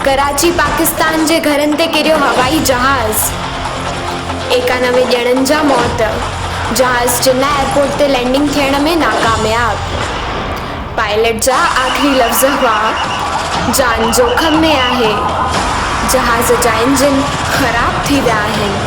कराची पाकिस्तान जे घरनि ते किरियो हवाई जहाज़। 91 ॼणनि जा मौत। जहाज़ जिन्ना एयरपोर्ट ते लैंडिंग थियण में नाकामयाब। पायलट जा आख़िरी लफ़्ज़ हुआ, जान जोखम में आहे। जहाज़ जा इंजन ख़राब थी विया आहिनि।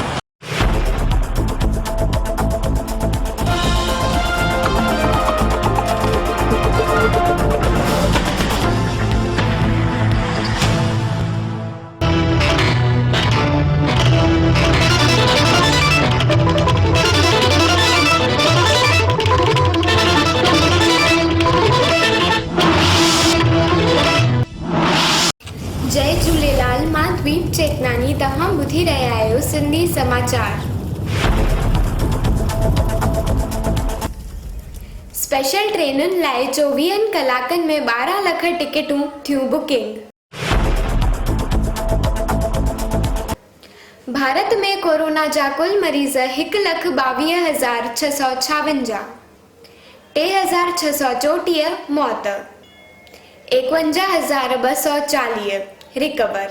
जय झूलेलाल, मां द्वीप चेतनानी। तव्हां ॿुधी रहिया आहियो सिंधी समाचार। स्पेशल ट्रेनुनि लाइ 24 कलाकनि में 12 लख टिकटूं थियूं बुकिंग। भारत में कोरोना जा कुल मरीज़ 1,22,656, 3,634 मौत, 51,240 रिकवर।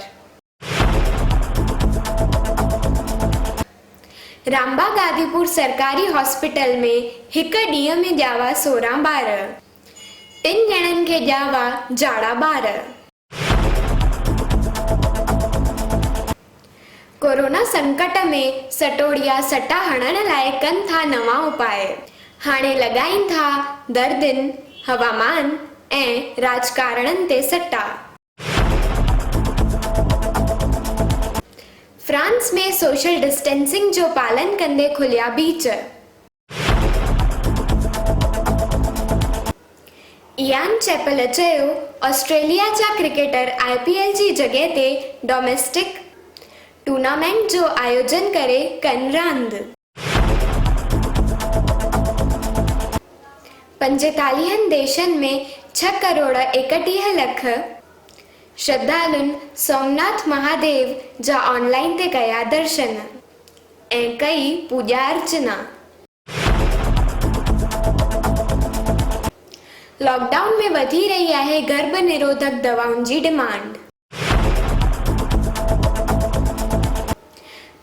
रामबाग आदिपुर सरकारी हॉस्पिटल में हिक ॾींहं में ॼावा 16 ॿार, 3 ॼणनि खे ॼावा जाड़ा ॿार। कोरोना संकट में सटोड़िया सटा हणण लाइ कनि था नवां उपाय। हाणे लॻाइनि था दर्दिन, हवामान ऐं राजकारणनि ते सट्टा। फ्रांस में सोशल डिस्टेंसिंग जो पालन कंदे खुलिया बीच। इयान चैपल चयो, ऑस्ट्रेलिया जा क्रिकेटर IPL जी जॻह ते डोमेस्टिक टूर्नामेंट जो आयोजन करे कनि रांदि। 45 देशनि में 6,31,00,000 श्रद्धालुनि सोमनाथ महादेव जा ऑनलाइन ते कया दर्शन ऐं कई पूॼा अर्चना। लॉकडाउन में वधी रही आहे गर्भ निरोधक दवाउनि जी डिमांड।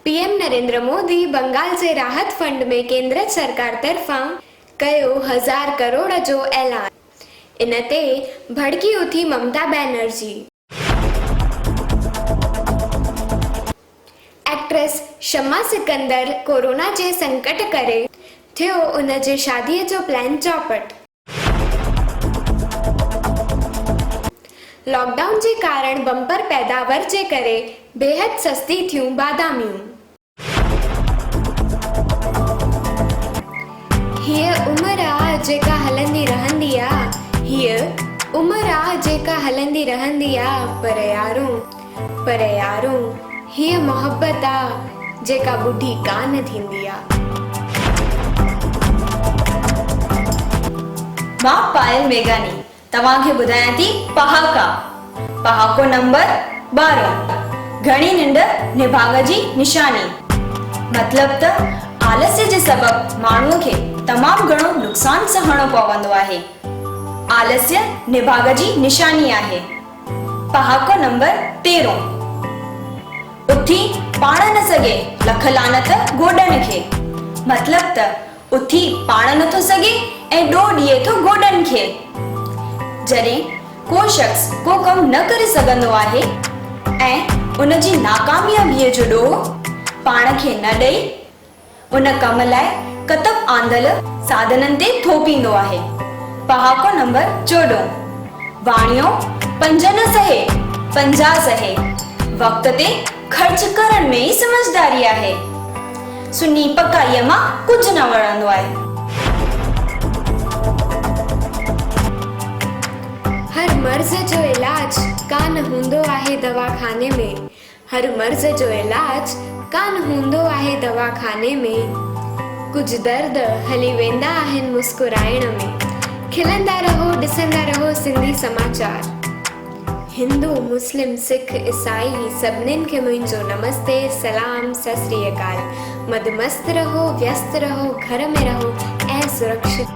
PM नरेंद्र मोदी बंगाल जे राहत फंड में केंद्र सरकार तरफ़ां कयो 1000 करोड़ जो ऐलान। इन ते भड़की उथी ममता बनर्जी। एक्ट्रेस शमा सिकंदर कोरोना जे संकट करे थियो उन जे शादीअ जो प्लान चौपट। लॉकडाउन जे कारण बम्पर पैदावार जे करे बेहद सस्ती थियूं बादामियूं। हीअ उमिरि आहे जेका हलंदी रहंदी आहे, हीअ उमिरि आहे जेका हलंदी रहंदी आहे, पर यारो हीअ मोहब्बत आहे जेका ॿुढी कान थींदी आहे। मां पायल मेघानी तव्हांखे ॿुधायां थी पहाको नंबर 12। घणी निंड निभाग जी निशानी। मतलब त आलस्य जे सबब माण्हूअ खे तमामु घणो नुक़सान सहणो पवंदो आहे। आलस्य निभाग जी निशानी आहे। पहाको नंबर 13। उथी पाण न सघे लख लानत गोॾनि खे। मतलब त उथी पाण नथो सघे ऐं ॾोह ॾिए थो गोॾनि खे। जॾहिं को शख़्स को कमु न करे सघंदो आहे ऐं उन जी नाकामयाबीअ जो ॾोह पाण खे न ॾेई उन कम लाइ कतब आंदल साधननि ते थोपींदो आहे। पहाको नंबर 14। वाणियो 5 न सहे 50 सहे। वक़्त ते ख़र्च करण में ई समझदारी आहे। सुनी पकाईअ मां कुझु न वणंदो आहे। हर मर्ज़ जो इलाज कान हूंदो आहे दवाखाने में। हर मर्ज़ जो इलाज कान हूंदो आहे दवाखाने में। कुझु दर्द हली वेंदा आहिनि मुस्कुराइण में। खिलंदा रहो, ॾिसंदा रहो सिंधी समाचार। हिंदू, मुस्लिम, सिख, ईसाई सभिनीनि खे मुंहिंजो नमस्ते, सलाम, सत श्री अकाल। मदमस्त रहो, व्यस्त रहो, घर में रहो ऐं सुरक्षित।